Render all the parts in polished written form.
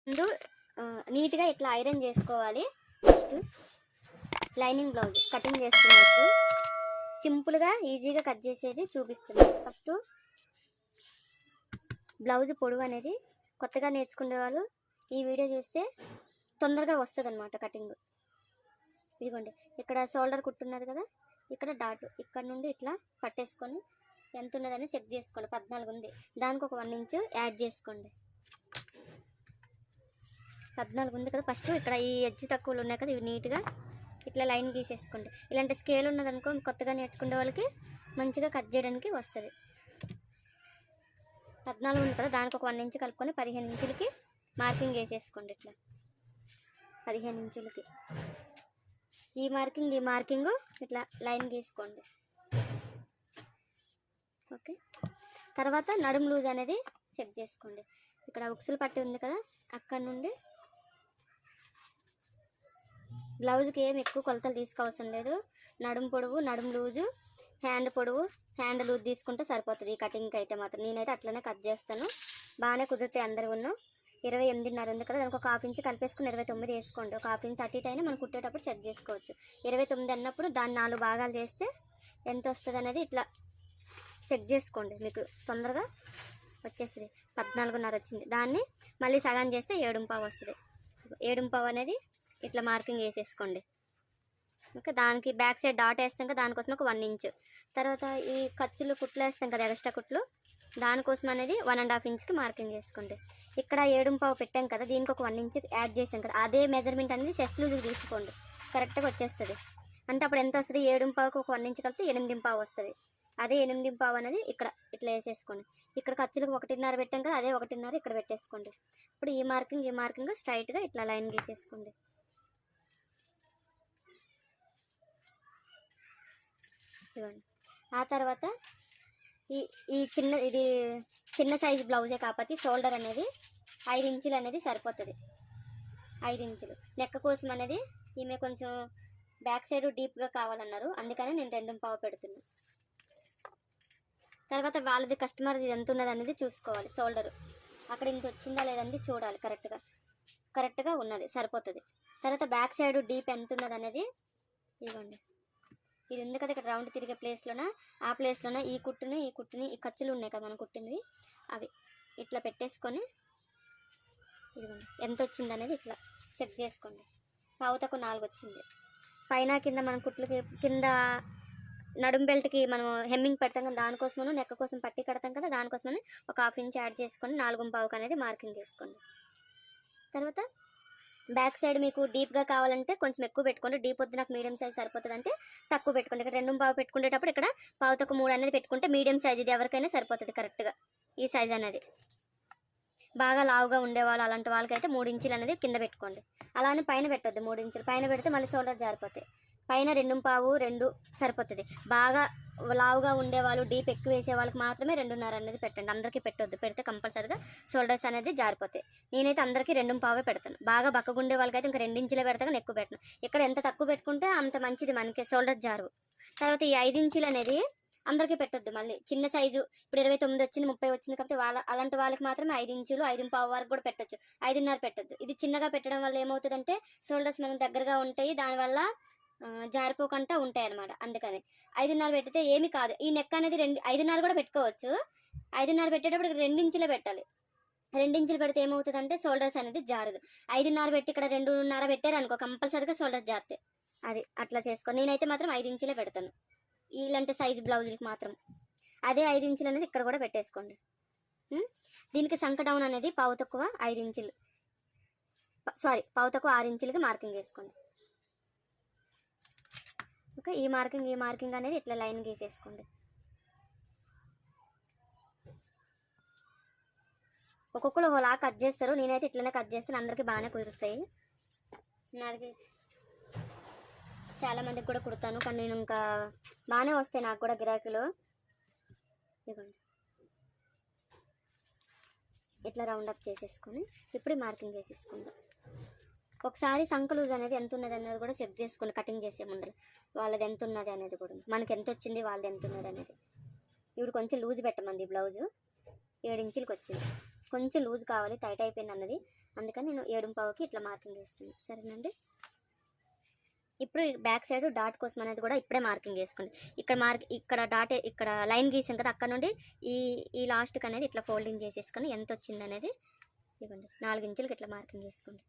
ముందు నీట్గా ఇట్లా ఐరన్ చేసుకోవాలి. ఫస్ట్ లైనింగ్ బ్లౌజ్ కటింగ్ చేసుకున్నట్టు సింపుల్గా ఈజీగా కట్ చేసేది చూపిస్తున్నాను. ఫస్ట్ బ్లౌజ్ పొడవు అనేది కొత్తగా నేర్చుకునే వాళ్ళు ఈ వీడియో చూస్తే తొందరగా వస్తుంది అనమాట కటింగ్. ఇదిగోండి, ఇక్కడ షోల్డర్ కుట్టున్నది కదా, ఇక్కడ డాట్ ఇక్కడ నుండి ఇట్లా పట్టేసుకొని ఎంత ఉన్నదని చెక్ చేసుకోండి. 14 ఉంది, దానికి ఒక 1 ఇంచ్ యాడ్ చేసుకోండి. 14 ఉంది కదా. ఫస్ట్ ఇక్కడ ఈ ఎడ్జ్ తక్కువలు ఉన్నాయి కదా, ఇవి నీట్గా ఇట్లా లైన్ గీసేసుకోండి. ఇలాంటి స్కేల్ ఉన్నదనుకో కొత్తగా నేర్చుకునే వాళ్ళకి మంచిగా కట్ చేయడానికి వస్తుంది. 14 ఉంది కదా, దానికి ఒక 1 ఇంచ్ కలుపుకొని 15 ఇంచులకి మార్కింగ్ వేసేసుకోండి. ఇట్లా 15 ఇంచులకి ఈ మార్కింగ్ ఇట్లా లైన్ గీసుకోండి. ఓకే, తర్వాత నడుము లూజ్ అనేది చెక్ చేసుకోండి. ఇక్కడ ఉక్సులు పట్టి ఉంది కదా, అక్కడ నుండి బ్లౌజ్కి ఏం ఎక్కువ కొలతలు తీసుకోవసరం లేదు. నడుము పొడవు, నడుము లూజు, హ్యాండ్ పొడవు, హ్యాండ్ లూజ్ తీసుకుంటే సరిపోతుంది ఈ కటింగ్కి అయితే మాత్రం. నేనైతే అట్లనే కట్ చేస్తాను. బాగానే కుదిరితే అందరు ఉన్నాం. 28.5 ఉంది కదా, దానికి ఒక 1/2 ఇంచ్ కలిపేసుకుని 29 వేసుకోండి. ఒక 1/2 ఇంచ్ అటు ఇటు అయినా మనం కుట్టేటప్పుడు సెట్ చేసుకోవచ్చు. 29 అన్నప్పుడు దాన్ని 4 భాగాలు చేస్తే ఎంత వస్తుంది అనేది ఇట్లా సెట్ చేసుకోండి, మీకు తొందరగా వచ్చేస్తుంది. 14.5 వచ్చింది, దాన్ని మళ్ళీ సగం చేస్తే 7.5 వస్తుంది. 7.5 అనేది ఇట్లా మార్కింగ్ వేసేసుకోండి. ఓకే, దానికి బ్యాక్ సైడ్ డాట్ వేస్తాం కదా, దానికోసం ఒక 1 ఇంచ్. తర్వాత ఈ ఖర్చులు కుట్లు వేస్తాం కదా, ఎక్స్ట్రా కుట్లు, దానికోసం అనేది 1.5 ఇంచ్కి మార్కింగ్ చేసుకోండి. ఇక్కడ 7.5 పెట్టాం కదా, దీనికి ఒక 1 ఇంచ్ యాడ్ చేసాం కదా, అదే మెజర్మెంట్ అనేది చెస్ట్ లూజ్కి తీసుకోండి. కరెక్ట్గా వచ్చేస్తుంది. అంటే అప్పుడు ఎంత వస్తుంది, 7.5కి ఒక 1 ఇంచ్ కలిపితే 8.5 వస్తుంది. అదే 8.5 అనేది ఇక్కడ ఇట్లా వేసేసుకోండి. ఇక్కడ ఖర్చులకు 1.5 పెట్టాం కదా, అదే 1.5 ఇక్కడ పెట్టేసుకోండి. ఇప్పుడు ఈ మార్కింగ్ స్ట్రైట్గా ఇట్లా లైన్ గీసేసుకోండి. ఆ తర్వాత ఇది చిన్న సైజు బ్లౌజే కాబట్టి షోల్డర్ అనేది 5 ఇంచులు అనేది సరిపోతుంది. 5 ఇంచులు నెక్క కోసం అనేది ఈమె కొంచెం బ్యాక్ సైడ్ డీప్గా కావాలన్నారు, అందుకని నేను 2.5 పెడుతున్నాను. తర్వాత వాళ్ళది కస్టమర్ది ఎంత ఉన్నది అనేది చూసుకోవాలి. షోల్డర్ అక్కడ ఇంత వచ్చిందా లేదని చూడాలి. కరెక్ట్గా ఉన్నది సరిపోతుంది. తర్వాత బ్యాక్ సైడ్ డీప్ ఎంత ఉన్నది అనేది ఇవ్వండి. ఇది ఉంది కదా, ఇక్కడ రౌండ్ తిరిగే ప్లేస్లోన ఆ ప్లేస్లోన ఈ కుట్టుని ఈ ఖర్చులు ఉన్నాయి కదా మనం కుట్టినవి, అవి ఇట్లా పెట్టేసుకొని ఇదిగోండి ఎంత వచ్చింది అనేది ఇట్లా సెట్ చేసుకోండి. పావుతకు 4 వచ్చింది. పైన కింద మనం కుట్లకి కింద నడుము బెల్ట్కి మనం హెమ్మింగ్ పెడతాం కదా, దానికోసమను నెక్క కోసం పట్టి కడతాం కదా, దానికోసమని ఒక 1/2 ఇంచ్ యాడ్ చేసుకొని 4.5 అనేది మార్కింగ్ చేసుకోండి. తర్వాత బ్యాక్ సైడ్ మీకు డీప్గా కావాలంటే కొంచెం ఎక్కువ పెట్టుకోండి. డీప్ వద్దు నాకు మీడియం సైజ్ సరిపోతుంది అంటే తక్కువ పెట్టుకోండి. ఇక్కడ 2.5 పెట్టుకునేటప్పుడు ఇక్కడ 1/4 అనేది పెట్టుకుంటే మీడియం సైజ్ ఇది ఎవరికైనా సరిపోతుంది కరెక్ట్గా. ఈ సైజ్ అనేది బాగా లావుగా ఉండేవాళ్ళు అలాంటి వాళ్ళకైతే 3 ఇంచులు అనేది కింద పెట్టుకోండి. అలానే పైన పెట్టొద్దు, 3 ఇంచులు పైన పెడితే మళ్ళీ షోల్డర్ జారిపోతాయి. పైన 2.5 సరిపోతుంది. బాగా లావుగా ఉండేవాళ్ళు డీప్ ఎక్కువ వేసే వాళ్ళకి మాత్రమే 2.5 అనేది పెట్టండి. అందరికీ పెట్టొద్దు, పెడితే కంపల్సరీగా షోల్డర్స్ అనేది జారిపోతాయి. నేనైతే అందరికీ 2.5 పెడతాను. బాగా బక్కగుండే వాళ్ళకైతే ఇంకా 2 ఇంచులే పెడతాను, ఎక్కువ పెట్టను. ఇక్కడ ఎంత తక్కువ పెట్టుకుంటే అంత మంచిది మనకి, షోల్డర్ జారు. తర్వాత ఈ 5 ఇంచులు అనేది అందరికీ పెట్టొద్దు. మళ్ళీ చిన్న సైజు ఇప్పుడు 29 వచ్చింది, 30 వచ్చింది కాబట్టి అలాంటి వాళ్ళకి మాత్రమే 5 ఇంచులు 5.5 వరకు కూడా పెట్టొచ్చు. 5.5 పెట్టొద్దు. ఇది చిన్నగా పెట్టడం వల్ల ఏమవుతుందంటే షోల్డర్స్ మనకు దగ్గరగా ఉంటాయి, దానివల్ల జారిపోకుండా ఉంటాయి అనమాట. అందుకని 5.5 పెట్టితే ఏమి కాదు. ఈ నెక్ అనేది 5.5 కూడా పెట్టుకోవచ్చు. 5.5 పెట్టేటప్పుడు 2 ఇంచులే పెట్టాలి. 2 ఇంచులు పెడితే ఏమవుతుందంటే షోల్డర్స్ అనేది జారదు. 5.5 పెట్టి ఇక్కడ 2.5 పెట్టారు అనుకో, కంపల్సరీగా షోల్డర్ జారుతాయి. అది అట్లా చేసుకో. నేనైతే మాత్రం 5 ఇంచులే పెడతాను ఇలాంటి సైజు బ్లౌజులకి మాత్రం. అదే 5 ఇంచులు అనేది ఇక్కడ కూడా పెట్టేసుకోండి. దీనికి సంక డౌన్ అనేది పావు తక్కువ 5 ఇంచులు, పావు తక్కువ 6 ఇంచులకి మార్కింగ్ చేసుకోండి. ఓకే, ఈ మార్కింగ్ అనేది ఇట్లా లైన్ గీసేసుకోండి. ఒక్కొక్కరు ఒకలా కట్ చేస్తారు, నేనైతే ఇట్లనే కట్ చేస్తాను. అందరికీ బాగానే కుదురుతాయి. నాకు చాలా మందికి కూడా కుడతాను, కానీ నేను ఇంకా బాగానే వస్తాయి నాకు కూడా గిరాకీలు. ఇవ్వండి ఇట్లా రౌండ్ అప్ చేసేసుకొని ఇప్పుడు మార్కింగ్ వేసేసుకుందాం. ఒకసారి సంక లూజ్ అనేది ఎంత ఉన్నది అనేది కూడా చెక్ చేసుకోండి. కటింగ్ చేసే ముందర వాళ్ళది ఎంత ఉన్నది అనేది కూడా, మనకి ఎంత వచ్చింది వాళ్ళది ఎంత ఉన్నది అనేది. ఇప్పుడు కొంచెం లూజ్ పెట్టమంది బ్లౌజు, 7 ఇంచులకి వచ్చింది. కొంచెం లూజ్ కావాలి, టైట్ అయిపోయింది అన్నది, అందుకని నేను 7:15కి ఇట్లా మార్కింగ్ వేస్తున్నాను. సరేనండి. ఇప్పుడు బ్యాక్ సైడ్ డాట్ కోసం అనేది కూడా ఇప్పుడే మార్కింగ్ చేసుకోండి. ఇక్కడ డాట్ ఇక్కడ లైన్ గీసాం కదా, అక్కడ నుండి ఈ లాస్ట్కి అనేది ఇట్లా ఫోల్డింగ్ చేసేసుకొని ఎంత వచ్చింది అనేది ఇవ్వండి, 4 ఇంచులకి ఇట్లా మార్కింగ్ చేసుకోండి.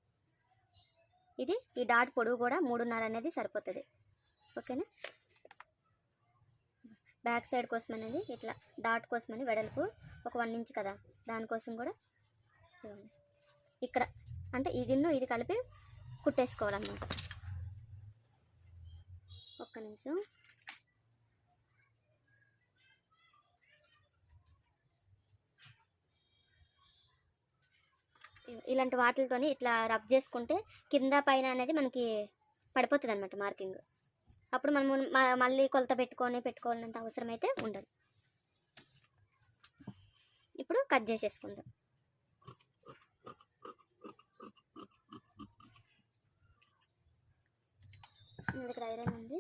ఇది ఈ డాట్ పొడవు కూడా 3.5 అనేది సరిపోతుంది. ఓకేనా. బ్యాక్ సైడ్ కోసం అనేది ఇట్లా డాట్ కోసం అని వెడల్పు ఒక 1 ఇంచ్ కదా, దానికోసం కూడా ఇక్కడ అంటే ఇది కలిపి కుట్టేసుకోవాలన్నమాట. ఒక్క నిమిషం. ఇలాంటి వాటితోని ఇట్లా రబ్ చేసుకుంటే కింద పైన అనేది మనకి పడిపోతుంది అన్నమాట మార్కింగ్. అప్పుడు మనం మళ్ళీ కొలత పెట్టుకోవాలంత అవసరం అయితే ఉండదు. ఇప్పుడు కట్ చేసేసుకుందాం. ఇక్కడ ఐరన్ ఉంది.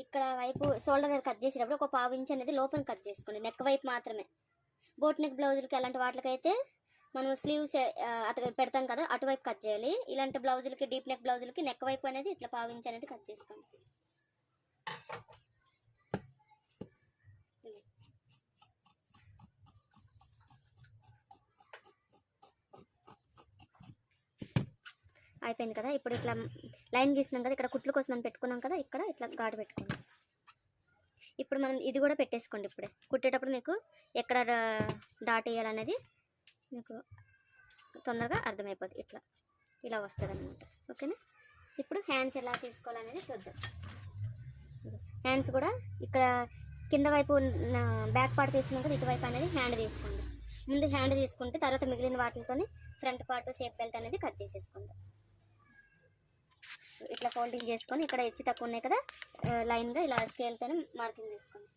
ఇక్కడ వైపు షోల్డర్ దగ్గర కట్ చేసేటప్పుడు ఒక 1/2 ఇంచ్ అనేది లోపల కట్ చేసుకోండి, నెక్ వైపు మాత్రమే. బోట్ నెక్ బ్లౌజులకి అలాంటి వాటికైతే మనం స్లీవ్స్ పెడతాం కదా, అటువైపు కట్ చేయాలి. ఇలాంటి బ్లౌజులకి డీప్ నెక్ బ్లౌజులకి నెక్ వైపు అనేది ఇట్లా 1/2 ఇంచ్ అనేది కట్ చేసుకోండి. అయిపోయింది కదా. ఇప్పుడు ఇట్లా లైన్ గీసినాం కదా, ఇక్కడ కుట్లు కోసం మనం పెట్టుకున్నాం కదా, ఇక్కడ ఇట్లా ఘాటు పెట్టుకోండి. ఇప్పుడు మనం ఇది కూడా పెట్టేసుకోండి. ఇప్పుడే కుట్టేటప్పుడు మీకు ఎక్కడ డాట్ వేయాలనేది మీకు తొందరగా అర్థమైపోతుంది. ఇలా వస్తుంది అన్నమాట. ఓకేనా. ఇప్పుడు హ్యాండ్స్ ఎలా తీసుకోవాలనేది చూద్దాం. హ్యాండ్స్ కూడా ఇక్కడ కింద వైపు బ్యాక్ పార్ట్ తీసుకున్నాం కదా, ఇటువైపు అనేది హ్యాండ్ తీసుకోండి. ముందు హ్యాండ్ తీసుకుంటే తర్వాత మిగిలిన వాటితో ఫ్రంట్ పార్ట్ షేప్ బెల్ట్ అనేది కట్ చేసేసుకుందాం. ఇట్లా ఫోల్డింగ్ చేసుకొని ఇక్కడ హెచ్చు తక్కువ ఉన్నాయి కదా, లైన్గా ఇలా స్కేల్తో మార్కింగ్ చేసుకోండి.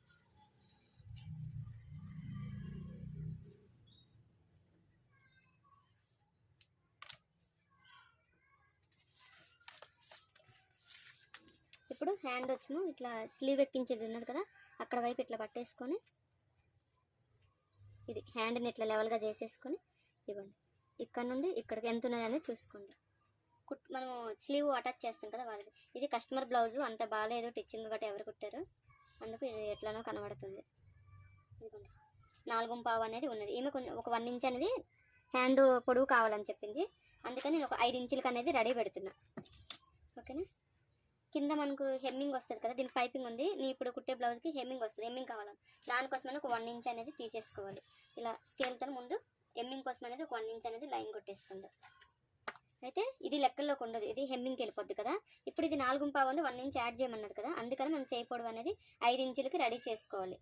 ఇప్పుడు హ్యాండ్ వచ్చి ఇట్లా స్లీవ్ ఎక్కించేది ఉన్నది కదా, అక్కడ వైపు ఇట్లా పట్టేసుకొని ఇది హ్యాండ్ని ఇట్లా లెవెల్గా చేసేసుకొని ఇవ్వండి. ఇక్కడ నుండి ఇక్కడికి ఎంత ఉన్నది అనేది చూసుకోండి. మనం స్లీవ్ అటాచ్ చేస్తాం కదా వాళ్ళది. ఇది కస్టమర్ బ్లౌజు, అంత బాగాలేదు టిచ్చింగ్ గట్రా ఎవరు కుట్టారు, అందుకు ఇది ఎట్లానో కనబడుతుంది. ఇదిగోండి 4.15 అనేది ఉన్నది. ఈమె కొంచెం ఒక 1 ఇంచ్ అనేది హ్యాండ్ పొడవు కావాలని చెప్పింది, అందుకని నేను ఒక 5 ఇంచులకి అనేది రెడీ పెడుతున్నా. ఓకేనా. కింద మనకు హెమ్మింగ్ వస్తుంది కదా, దీనికి పైపింగ్ ఉంది. నీ ఇప్పుడు కుట్టే బ్లౌజ్కి హెమ్మింగ్ వస్తుంది, హెమ్మింగ్ కావాలని దానికోసమని ఒక 1 ఇంచ్ అనేది తీసేసుకోవాలి. ఇలా స్కేల్తో ముందు హెమ్మింగ్ కోసం అనేది ఒక 1 ఇంచ్ అనేది లైన్ కొట్టేసుకుందాం. అయితే ఇది లెక్కల్లోకి ఉండదు, ఇది హెమ్మింగ్కి వెళ్ళిపోద్ది కదా. ఇప్పుడు ఇది 4.15 ఉంది, 1 ఇంచ్ యాడ్ చేయమన్నది కదా, అందుకని మనం చేయి పొడవు అనేది 5 ఇంచులకి రెడీ చేసుకోవాలి.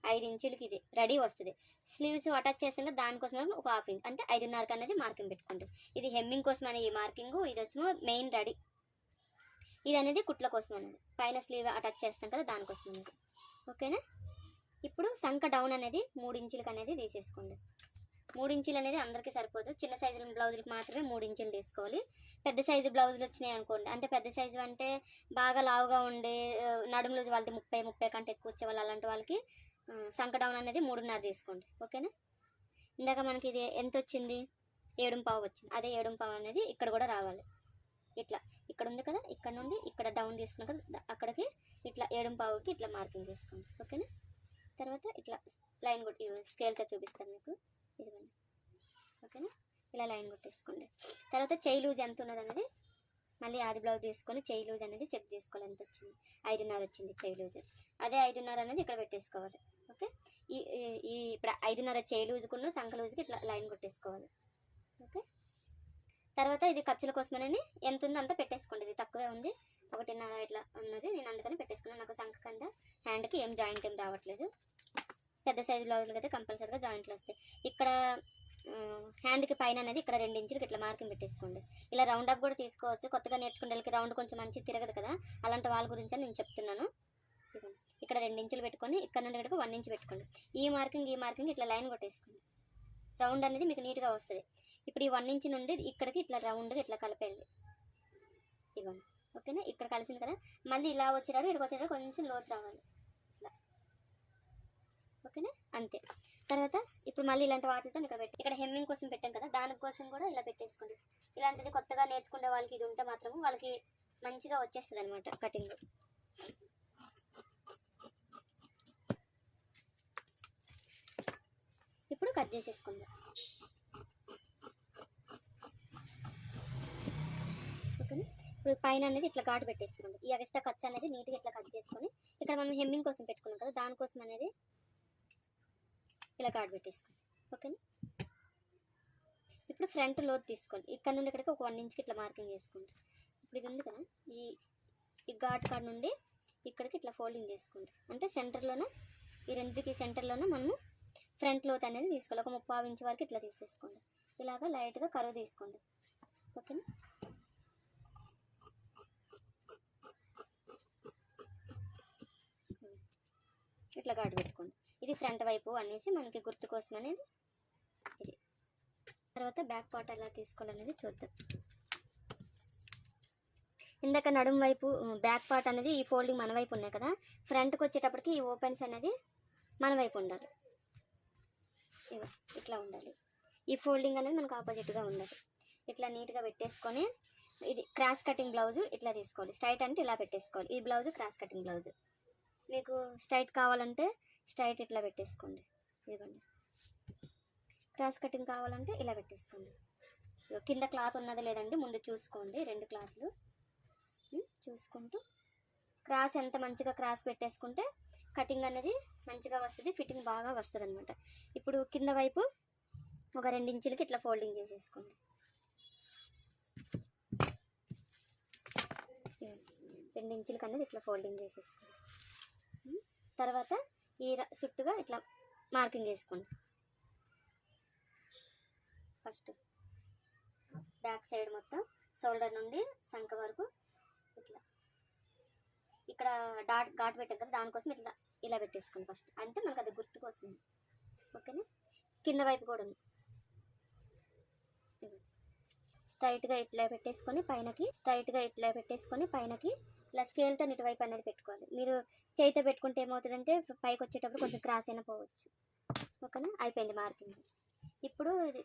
5 ఇంచులకి ఇది రెడీ వస్తుంది. స్లీవ్స్ అటాచ్ చేస్తాం కదా, దానికోసం ఒక 1/2 ఇంచ్ అంటే 5.5 అనేది మార్కింగ్ పెట్టుకోండి. ఇది హెమ్మింగ్ కోసం అనే ఈ మార్కింగ్, ఇది వచ్చి మెయిన్ రెడీ. ఇది అనేది కుట్ల కోసం అనేది పైన స్లీవ్ అటాచ్ చేస్తాం కదా, దానికోసం అనేది. ఓకేనా. ఇప్పుడు సంక డౌన్ అనేది 3 ఇంచులకి అనేది తీసేసుకోండి. 3 ఇంచులు అనేది అందరికీ సరిపోదు, చిన్న సైజు బ్లౌజులకు మాత్రమే 3 ఇంచులు తీసుకోవాలి. పెద్ద సైజు బ్లౌజులు వచ్చినాయి అనుకోండి, అంటే పెద్ద సైజు అంటే బాగా లావుగా ఉండే నడుము లూజ్ వాళ్ళది 30 కంటే ఎక్కువ వచ్చే వాళ్ళు, అలాంటి వాళ్ళకి సంక డౌన్ అనేది 3.5 తీసుకోండి. ఓకేనా. ఇందాక మనకి ఇది ఎంత వచ్చింది, 7.15 వచ్చింది. అదే 7.15 అనేది ఇక్కడ కూడా రావాలి. ఇట్లా ఇక్కడ ఉంది కదా, ఇక్కడ నుండి ఇక్కడ డౌన్ తీసుకున్నాం కదా, అక్కడికి ఇట్లా 7.15కి ఇట్లా మార్కింగ్ చేసుకోండి. ఓకేనా. తర్వాత ఇట్లా లైన్ కొట్టి స్కేల్తో చూపిస్తాను మీకు, ఇదిగోండి. ఓకేనా. ఇలా లైన్ కొట్టేసుకోండి. తర్వాత చెయ్యి లూజ్ ఎంత ఉన్నది అనేది మళ్ళీ ఆది బ్లౌజ్ తీసుకొని చెయ్యి లూజ్ అనేది చెక్ చేసుకోవాలి, ఎంత వచ్చింది. 5.5 వచ్చింది చెయ్యి లూజ్. అదే 5.5 అనేది ఇక్కడ పెట్టేసుకోవాలి. ఓకే. ఇప్పుడు 5.5 చెయ్యి లూజుకున్న సంక లూజ్కి ఇట్లా లైన్ కొట్టేసుకోవాలి. ఓకే. తర్వాత ఇది ఖర్చుల కోసమని ఎంత ఉందో అంతా పెట్టేసుకోండి. ఇది తక్కువే ఉంది, 1.5 ఇట్లా ఉన్నది, నేను అందుకని పెట్టేసుకున్నాను. నాకు సంక కింద హ్యాండ్కి ఏం జాయింట్ ఏం రావట్లేదు. పెద్ద సైజు బ్లౌజులకి అయితే కంపల్సరీగా జాయింట్లు వస్తాయి. ఇక్కడ హ్యాండ్కి పైన అనేది ఇక్కడ 2 ఇంచులకి ఇట్లా మార్కింగ్ పెట్టేసుకోండి. ఇలా రౌండ్ అప్ కూడా తీసుకోవచ్చు, కొత్తగా నేర్చుకునే వాళ్ళకి రౌండ్ కొంచెం మంచి తిరగదు కదా, అలాంటి వాళ్ళ గురించి నేను చెప్తున్నాను. ఇక్కడ 2 ఇంచులు పెట్టుకొని ఇక్కడ నుండి ఇక్కడికి 1 ఇంచ్ పెట్టుకోండి. ఈ మార్కింగ్ ఇట్లా లైన్ కొట్టేసుకోండి. రౌండ్ అనేది మీకు నీట్గా వస్తుంది. ఇప్పుడు ఈ 1 ఇంచ్ నుండి ఇక్కడికి ఇట్లా రౌండ్గా ఇట్లా కలిపేయండి. ఇవ్వండి. ఓకేనా, ఇక్కడ కలిసింది కదా, మళ్ళీ ఇలా వచ్చేటప్పుడు ఇక్కడికి వచ్చేటప్పుడు కొంచెం లోతు రావాలి ఇట్లా. ఓకేనా, అంతే. తర్వాత ఇప్పుడు మళ్ళీ ఇలాంటి వాటితో ఇక్కడ పెట్టి, ఇక్కడ హెమ్మింగ్ కోసం పెట్టాం కదా, దానికోసం కూడా ఇలా పెట్టేసుకోండి. ఇలాంటిది కొత్తగా నేర్చుకునే వాళ్ళకి ఇది ఉంటే మాత్రము వాళ్ళకి మంచిగా వచ్చేస్తుంది అనమాట కటింగ్. ఇప్పుడు కట్ చేసేసుకుందాం. ఓకేనా, ఇప్పుడు పైన అనేది ఇట్లా ఘాటు పెట్టేసుకోండి. ఈ ఎక్స్ట్రా ఖర్చు అనేది నీట్గా ఇట్లా కట్ చేసుకొని, ఇక్కడ మనం హెమ్మింగ్ కోసం పెట్టుకున్నాం కదా, దానికోసం అనేది ఇలా ఘాటు పెట్టేసుకోండి. ఓకేనా, ఇప్పుడు ఫ్రంట్ లోతు తీసుకోండి. ఇక్కడ నుండి ఇక్కడికి ఒక 1 ఇంచ్కి ఇట్లా మార్కింగ్ చేసుకోండి. ఇప్పుడు ఇది ఉంది కదా, ఈ ఘాటు కాడ నుండి ఇక్కడికి ఇట్లా ఫోల్డింగ్ చేసుకోండి. అంటే సెంటర్లోనే, ఈ రెండుకి సెంటర్లోనే మనము ఫ్రంట్ లోత్ అనేది తీసుకోవాలి. ఒక 30 ఇంచ్ వరకు ఇట్లా తీసేసుకోండి. ఇలాగ లైట్గా కరువు తీసుకోండి. ఓకేనా, ఇట్లా ఘాటు పెట్టుకోండి. ఇది ఫ్రంట్ వైపు అనేసి మనకి గుర్తు కోసం అనేది ఇది. తర్వాత బ్యాక్ పార్ట్ ఎలా తీసుకోవాలనేది చూద్దాం. ఇందాక నడుము వైపు బ్యాక్ పార్ట్ అనేది ఈ ఫోల్డింగ్ మన వైపు ఉన్నాయి కదా, ఫ్రంట్కి వచ్చేటప్పటికి ఈ ఓపెన్స్ అనేది మన వైపు ఉండాలి. ఇట్లా ఉండాలి. ఈ ఫోల్డింగ్ అనేది మనకు ఆపోజిట్గా ఉండాలి. ఇట్లా నీట్గా పెట్టేసుకొని, ఇది క్రాస్ కటింగ్ బ్లౌజ్ ఇట్లా తీసుకోవాలి. స్ట్రైట్ అంటే ఇలా పెట్టేసుకోవాలి. ఈ బ్లౌజ్ క్రాస్ కటింగ్ బ్లౌజ్. మీకు స్ట్రైట్ కావాలంటే స్ట్రైట్ ఇట్లా పెట్టేసుకోండి. ఇదిగోండి, క్రాస్ కటింగ్ కావాలంటే ఇలా పెట్టేసుకోండి. కింద క్లాత్ ఉన్నది లేదండి, ముందు చూసుకోండి. 2 క్లాత్లు చూసుకుంటూ క్రాస్ ఎంత మంచిగా క్రాస్ పెట్టేసుకుంటే కటింగ్ అనేది మంచిగా వస్తుంది, ఫిట్టింగ్ బాగా వస్తుంది అనమాట. ఇప్పుడు కింద వైపు ఒక 2 ఇంచులకి ఇట్లా ఫోల్డింగ్ చేసేసుకోండి. 2 ఇంచులకి అనేది ఇట్లా ఫోల్డింగ్ చేసేసుకోండి. తర్వాత ఈ చుట్టుగా ఇట్లా మార్కింగ్ వేసుకోండి. ఫస్ట్ బ్యాక్ సైడ్ మొత్తం షోల్డర్ నుండి సంఖ వరకు ఇట్లా, ఇక్కడ ఘాట్ పెట్టాం కదా, దానికోసం ఇట్లా ఇలా పెట్టేసుకోండి ఫస్ట్. అంటే మనకు అది గుర్తు కోసం. ఓకేనా, కింద వైపు కూడా ఉంది. స్ట్రైట్గా ఇట్లా పెట్టేసుకొని పైనకి, స్ట్రైట్గా ఇట్లా పెట్టేసుకొని పైనకి ఇలా స్కేల్తో ఇటువైపు అనేది పెట్టుకోవాలి. మీరు చేయితో పెట్టుకుంటే ఏమవుతుందంటే పైకి వచ్చేటప్పుడు కొంచెం క్రాస్ అయినా పోవచ్చు. ఓకేనా, అయిపోయింది మార్కింగ్. ఇప్పుడు ఇది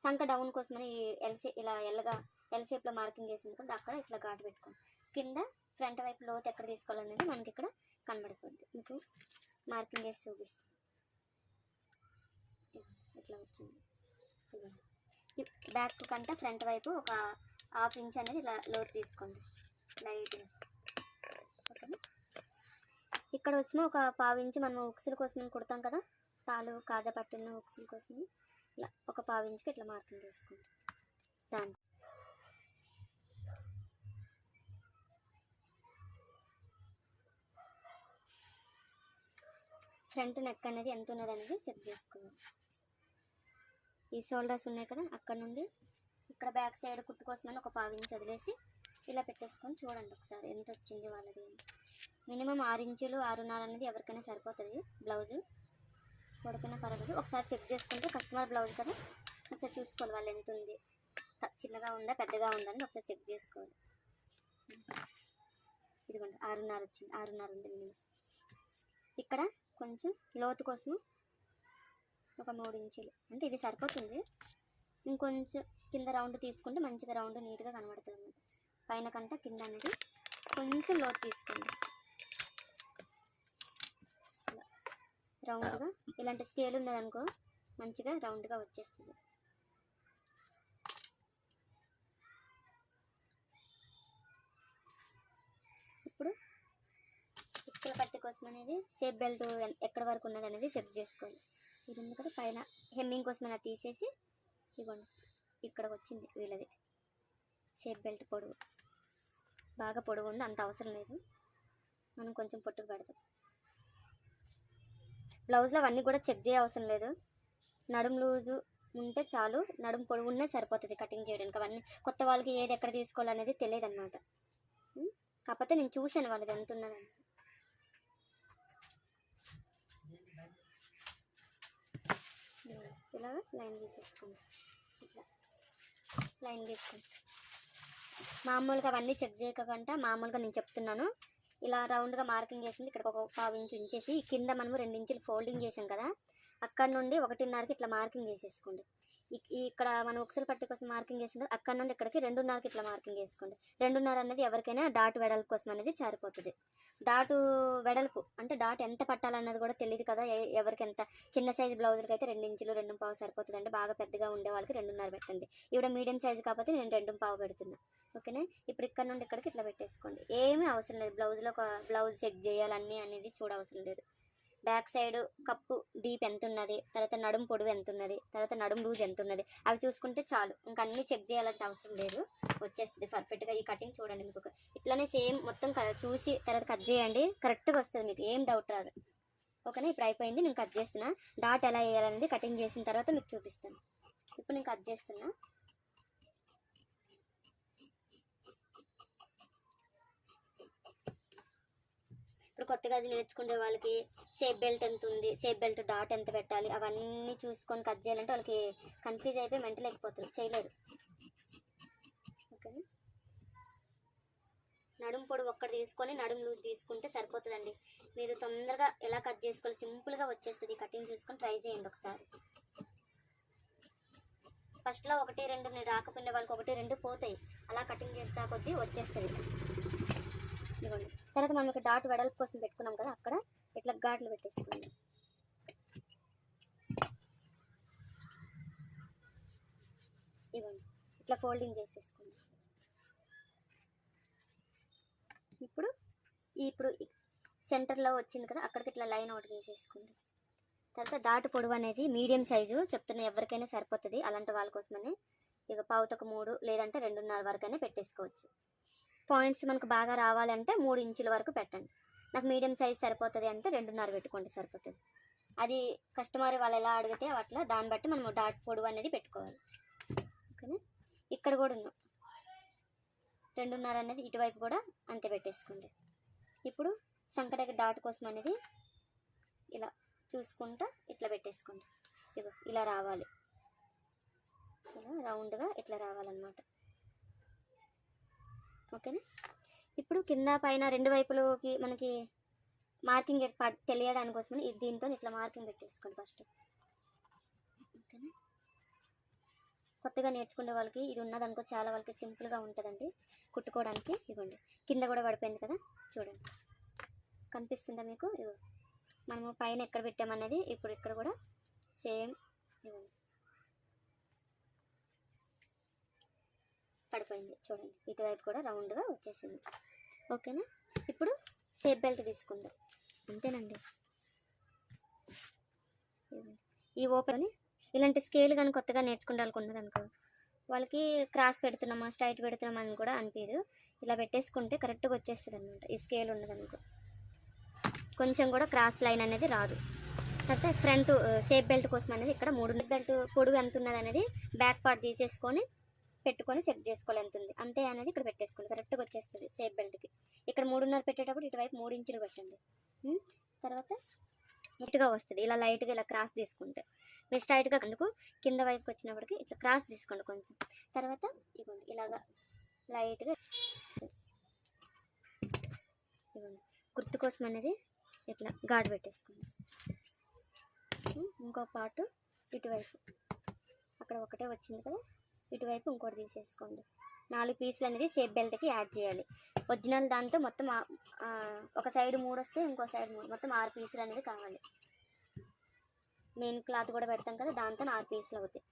సంఖ డౌన్ కోసమని ఇలా ఎల్ షేప్లో మార్కింగ్ చేసింది కదా, అక్కడ ఇట్లా ఘాటు పెట్టుకోండి. కింద ఫ్రంట్ వైపు లోతు ఎక్కడ తీసుకోవాలనేది మనకి ఇక్కడ కనబడిపోద్ది. మీకు మార్కింగ్ వేసి చూపిస్తాను. ఇట్లా వచ్చింది. బ్యాక్ కంటే ఫ్రంట్ వైపు ఒక 1/2 ఇంచ్ అనేది ఇలా లోతు తీసుకోండి లైట్గా. ఓకేనా, ఇక్కడ వచ్చిన ఒక 1/2 ఇంచ్ మనం ఉక్సుల కోసం కుడతాం కదా, తాలు కాజా పట్టిన ఉక్సుల కోసం ఇలా ఒక 1/2 ఇంచ్కి ఇట్లా మార్కింగ్ చేసుకోండి. దాన్ని ఫ్రంట్ నెక్ అనేది ఎంత ఉన్నది అనేది సెట్ చేసుకోవాలి. ఈ షోల్డర్స్ ఉన్నాయి కదా, అక్కడ నుండి ఇక్కడ బ్యాక్ సైడ్ కుట్టు కోసమని ఒక 1/2 ఇంచ్ వదిలేసి ఇలా పెట్టేసుకొని చూడండి ఒకసారి ఎంత వచ్చింది వాళ్ళది. మినిమం 6 ఇంచులు 6.5 అనేది ఎవరికైనా సరిపోతుంది బ్లౌజు. చూడకైనా పర్వాలేదు, ఒకసారి చెక్ చేసుకుంటే కస్టమర్ బ్లౌజ్ కదా, ఒకసారి చూసుకోవాలి వాళ్ళు ఎంత ఉంది, చిన్నగా ఉందా పెద్దగా ఉందా అని ఒకసారి చెక్ చేసుకోవాలి. ఇదిగోండి 6.5 వచ్చింది, 6.5 ఉంది మినిమం. ఇక్కడ కొంచెం లోతు కోసం ఒక 3 ఇంచులు, అంటే ఇది సరిపోతుంది. ఇంకొంచెం కింద రౌండ్ తీసుకుంటే మంచిగా రౌండ్ నీట్గా కనబడుతుంది అన్నమాట. పైన కంటే కింద అనేది కొంచెం లోతు తీసుకోండి. రౌండ్గా ఇలాంటి స్కేల్ ఉన్నదనుకో మంచిగా రౌండ్గా వచ్చేస్తుంది. ఇప్పుడు పిక్చర్ పట్టి కోసం అనేది షేప్ బెల్ట్ ఎక్కడ వరకు ఉన్నది అనేది సెట్ చేసుకోవాలి. ఇది ఉంది కదా పైన హెమ్మింగ్ కోసం అనేది తీసేసి ఇవ్వండి, ఇక్కడికి వచ్చింది వీళ్ళది షేప్ బెల్ట్. పొడవు బాగా పొడవు ఉంది, అంత అవసరం లేదు, మనం కొంచెం పొట్టుకు పెడతాం. బ్లౌజ్లో అవన్నీ కూడా చెక్ చేయ అవసరం లేదు, నడుం లూజు ఉంటే చాలు, నడుం పొడవు ఉన్నా సరిపోతుంది కటింగ్ చేయడానికి. అవన్నీ కొత్త వాళ్ళకి ఏది ఎక్కడ తీసుకోవాలనేది తెలియదు అనమాట. కాకపోతే నేను చూశాను వాళ్ళది ఎంత ఉన్నదని. ఇలా లైన్ తీసేసుకోండి. ఇట్లా లైన్ తీసుకోండి. మామూలుగా అవన్నీ చెక్ చేయకుండా మామూలుగా నేను చెప్తున్నాను. ఇలా రౌండ్గా మార్కింగ్ చేసింది ఇక్కడ ఒక 1/4 ఇంచు ఉంచేసి కింద మనము 2 ఇంచులు ఫోల్డింగ్ చేసాం కదా, అక్కడ నుండి 1.5కి ఇట్లా మార్కింగ్ చేసేసుకోండి. ఇక్కడ మనం ఉక్సుల పట్టి కోసం మార్కింగ్ చేసింది, అక్కడ నుండి ఇక్కడికి 2.5కి ఇట్లా మార్కింగ్ చేసుకోండి. 2.5 అనేది ఎవరికైనా డాట్ వెడల్పు కోసం అనేది సరిపోతుంది. డాటు వెడల్పు అంటే డాట్ ఎంత పట్టాలన్నది కూడా తెలియదు కదా ఎవరికి. ఎంత చిన్న సైజు బ్లౌజులకి అయితే 2 ఇంచులు 2.5 సరిపోతుంది అండి. బాగా పెద్దగా ఉండే వాళ్ళకి 2.5 పెట్టండి. ఇవిడ మీడియం సైజు కాబట్టి నేను 2.5 పెడుతున్నా. ఓకేనా. ఇప్పుడు ఇక్కడ నుండి ఇక్కడికి ఇట్లా పెట్టేసుకోండి. ఏమీ అవసరం లేదు, బ్లౌజ్లో ఒక బ్లౌజ్ చెక్ చేయాలన్నీ అనేది చూడవసరం లేదు. బ్యాక్ సైడ్ కప్పు డీప్ ఎంత ఉన్నది, తర్వాత నడుము పొడవు ఎంత ఉన్నది, తర్వాత నడుము లూజ్ ఎంత ఉన్నది, అవి చూసుకుంటే చాలు. ఇంకా అన్నీ చెక్ చేయాలంటే అవసరం లేదు, వచ్చేస్తుంది పర్ఫెక్ట్గా. ఈ కటింగ్ చూడండి, మీకు ఇట్లానే సేమ్ మొత్తం చూసి తర్వాత కట్ చేయండి, కరెక్ట్గా వస్తుంది, మీకు ఏం డౌట్ రాదు. ఓకేనా. ఇప్పుడు అయిపోయింది, నేను కట్ చేస్తున్నా. డాట్ ఎలా వేయాలనేది కటింగ్ చేసిన తర్వాత మీకు చూపిస్తాను. ఇప్పుడు నేను కట్ చేస్తున్నా. ఇప్పుడు కొత్తగా అది నేర్చుకునే వాళ్ళకి షేప్ బెల్ట్ ఎంత ఉంది, షేప్ బెల్ట్ డాట్ ఎంత పెట్టాలి, అవన్నీ చూసుకొని కట్ చేయాలంటే వాళ్ళకి కన్ఫ్యూజ్ అయిపోయి మెంటల్ అయిపోతారు, చేయలేరు. ఓకేనా. నడుము పొడవు ఒక్కటి తీసుకొని నడుము లూజ్ తీసుకుంటే సరిపోతుందండి. మీరు తొందరగా ఎలా కట్ చేసుకోవాలి సింపుల్గా వచ్చేస్తుంది. కటింగ్ చూసుకొని ట్రై చేయండి ఒకసారి. ఫస్ట్లో 1, 2 నేను రాకపోయిన వాళ్ళకి 1, 2 పోతాయి, అలా కటింగ్ చేస్తా కొద్దీ వచ్చేస్తుంది. ఇవ్వండి. తర్వాత మనం ఇక్కడ డాట్ వెడల్పు కోసం పెట్టుకున్నాం కదా, అక్కడ ఇట్లా ఘాట్లు పెట్టేసుకోండి. ఇవ్వండి, ఇట్లా ఫోల్డింగ్ చేసేసుకోండి. ఇప్పుడు సెంటర్లో వచ్చింది కదా, అక్కడికి ఇట్లా లైన్ ఒకటి వేసేసుకోండి. తర్వాత డాట్ పొడవు అనేది మీడియం సైజు చెప్తున్నా, ఎవరికైనా సరిపోతుంది అలాంటి వాళ్ళ కోసమని. ఇక 1/4 లేదంటే 2.5 వరకైనా పెట్టేసుకోవచ్చు. పాయింట్స్ మనకు బాగా రావాలంటే 3 ఇంచుల వరకు పెట్టండి. నాకు మీడియం సైజ్ సరిపోతుంది అంటే 2.5 పెట్టుకోండి, సరిపోతుంది. అది కస్టమర్ వాళ్ళు ఎలా అడిగితే అట్లా దాన్ని బట్టి మనం డాట్ పొడవు అనేది పెట్టుకోవాలి. ఓకేనా. ఇక్కడ కూడా ఉన్నాం 2.5 అనేది ఇటువైపు కూడా అంతే పెట్టేసుకోండి. ఇప్పుడు సంకటకి డాట్ కోసం అనేది ఇలా చూసుకుంటా ఇట్లా పెట్టేసుకోండి. ఇగో ఇలా రావాలి, ఇలా రౌండ్గా ఇట్లా రావాలన్నమాట. ఓకేనా. ఇప్పుడు కింద పైన 2 వైపులోకి మనకి మార్కింగ్ తెలియడానికి కోసమని దీంతో ఇట్లా మార్కింగ్ పెట్టేసుకోండి ఫస్ట్. ఓకేనా. కొత్తగా నేర్చుకునే వాళ్ళకి ఇది ఉన్నదనుకో చాలా వాళ్ళకి సింపుల్గా ఉంటుందండి కుట్టుకోవడానికి. ఇవ్వండి, కింద కూడా పడిపోయింది కదా, చూడండి కనిపిస్తుందా మీకు. ఇవ్వ మనము పైన ఎక్కడ పెట్టామన్నది ఇప్పుడు ఇక్కడ కూడా సేమ్. ఇవ్వండి, పడిపోయింది చూడండి, ఇటువైపు కూడా రౌండ్గా వచ్చేసింది. ఓకేనా. ఇప్పుడు షేప్ బెల్ట్ తీసుకుందాం, అంతేనండి. ఈ ఓపెన్ ఇలాంటి స్కేల్ కానీ కొత్తగా నేర్చుకోవాలనుకున్నది అనుకో, వాళ్ళకి క్రాస్ పెడుతున్నామా స్ట్రైట్ పెడుతున్నామా అని కూడా అనిపించదు. ఇలా పెట్టేసుకుంటే కరెక్ట్గా వచ్చేస్తుంది అనమాట. ఈ స్కేల్ ఉన్నదనుకో కొంచెం కూడా క్రాస్ లైన్ అనేది రాదు. తర్వాత ఫ్రంట్ షేప్ బెల్ట్ కోసం అనేది ఇక్కడ 3 బెల్ట్ పొడుగు ఎంత ఉన్నది అనేది బ్యాక్ పార్ట్ తీసేసుకొని పెట్టుకొని సెట్ చేసుకోవాలి ఎంత ఉంది అంతే అనేది ఇక్కడ పెట్టేసుకోండి, కరెక్ట్గా వచ్చేస్తుంది షేప్ బెల్ట్కి. ఇక్కడ 3.5 పెట్టేటప్పుడు ఇటువైపు 3 ఇంచులు పెట్టండి. తర్వాత నీట్గా వస్తుంది. ఇలా లైట్గా ఇలా క్రాస్ తీసుకుంటే మీరు స్ట్రైట్గా అందుకు కింద వైపుకి వచ్చినప్పటికి ఇట్లా క్రాస్ తీసుకోండి కొంచెం. తర్వాత ఇవ్వండి ఇలాగా లైట్గా ఇవ్వండి, గుర్తు కోసం అనేది ఇట్లా ఘాటు పెట్టేసుకోండి. ఇంకో పార్ట్ ఇటువైపు అక్కడ ఒకటే వచ్చింది కదా, ఇటువైపు ఇంకోటి తీసేసుకోండి. 4 పీసులు అనేది షేప్ బెల్ట్కి యాడ్ చేయాలి. ఒరిజినల్ దాంతో మొత్తం ఒక సైడ్ 3 వస్తే ఇంకో సైడ్ 3, మొత్తం 6 పీసులు అనేది కావాలి. మెయిన్ క్లాత్ కూడా పెడతాం కదా, దాంతో 6 పీసులు అవుతాయి.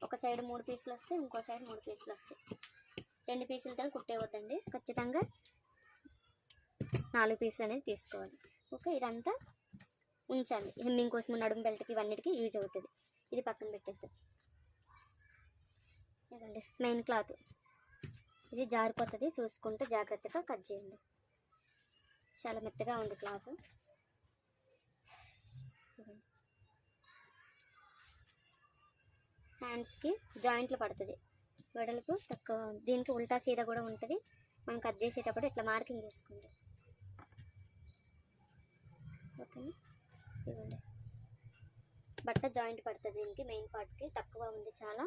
ఒక సైడ్ 3 పీసులు వస్తే ఇంకో సైడ్ 3 పీసులు వస్తాయి. 2 పీసులతో కుట్టేవద్దండి, ఖచ్చితంగా 4 పీసులు అనేది తీసుకోవాలి. ఓకే, ఇదంతా ఉంచండి. హెమ్మింగ్ కోసం నడుము బెల్ట్కి ఇవన్నిటికీ యూజ్ అవుతుంది. ఇది పక్కన పెట్టేద్దాం. ఇదండి మెయిన్ క్లాత్, ఇది జారిపోతుంది, చూసుకుంటే జాగ్రత్తగా కట్ చేయండి. చాలా మెత్తగా ఉంది క్లాత్. హ్యాండ్స్కి జాయింట్లు పడుతుంది, వెడల్పు తక్కువ. దీనికి ఉల్టా సీదా కూడా ఉంటుంది. మనం కట్ చేసేటప్పుడు ఇట్లా మార్కింగ్ చేసుకోండి. ఓకే, ఇవ్వండి బట్ట జాయింట్ పడుతుంది దీనికి, మెయిన్ పార్ట్కి తక్కువ ఉంది చాలా.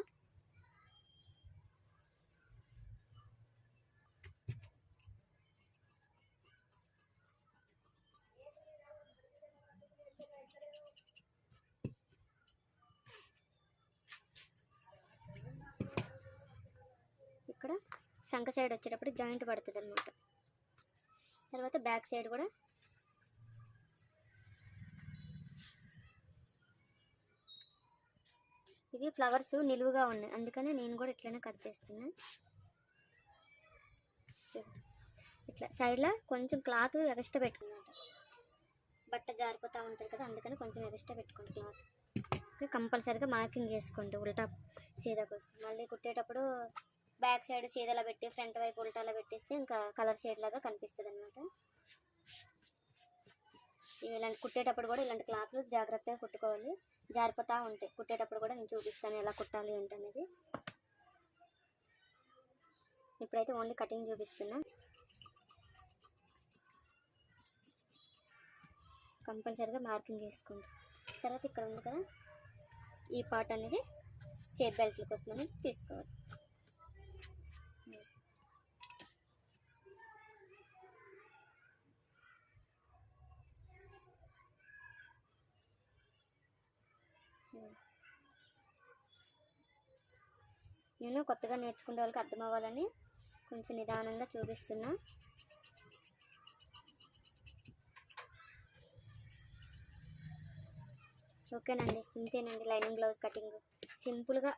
ఇక్కడ సంక సైడ్ వచ్చేటప్పుడు జాయింట్ పడుతుంది అనమాట. తర్వాత బ్యాక్ సైడ్ కూడా ఇవి ఫ్లవర్స్ నిలువుగా ఉన్నాయి, అందుకనే నేను కూడా ఇట్లనే కట్ చేస్తున్నా. ఇట్లా సైడ్లో కొంచెం క్లాత్ ఎక్స్ట్రా పెట్టుకున్నమాట, బట్ట జారిపోతూ ఉంటుంది కదా, అందుకని కొంచెం ఎక్స్ట్రా పెట్టుకోండి క్లాత్. కంపల్సరీగా మార్కింగ్ చేసుకోండి ఉల్టా సీదా కోసం. మళ్ళీ కుట్టేటప్పుడు బ్యాక్ సైడ్ సీదాలా పెట్టి ఫ్రంట్ వైపు ఉల్టాలా పెట్టేస్తే ఇంకా కలర్ షేడ్ లాగా కనిపిస్తుంది అనమాట. ఇలాంటి కుట్టేటప్పుడు కూడా ఇలాంటి క్లాత్లు జాగ్రత్తగా కుట్టుకోవాలి, జారిపోతూ ఉంటాయి. కుట్టేటప్పుడు కూడా నేను చూపిస్తాను ఎలా కుట్టాలి ఏంటనేది. ఇప్పుడైతే ఓన్లీ కటింగ్ చూపిస్తున్నా. కంపల్సరీగా మార్కింగ్ వేసుకోండి. తర్వాత ఇక్కడ ఉంది కదా ఈ పార్ట్ అనేది షేప్ బెల్ట్ల కోసం అనేది తీసుకోవాలి. నేను కొత్తగా నేర్చుకునే వాళ్ళకి అర్థం అవ్వాలని కొంచెం నిదానంగా చూపిస్తున్నా. ఓకేనండి, ఇంతేనండి లైనింగ్ బ్లౌజ్ కటింగ్. సింపుల్గా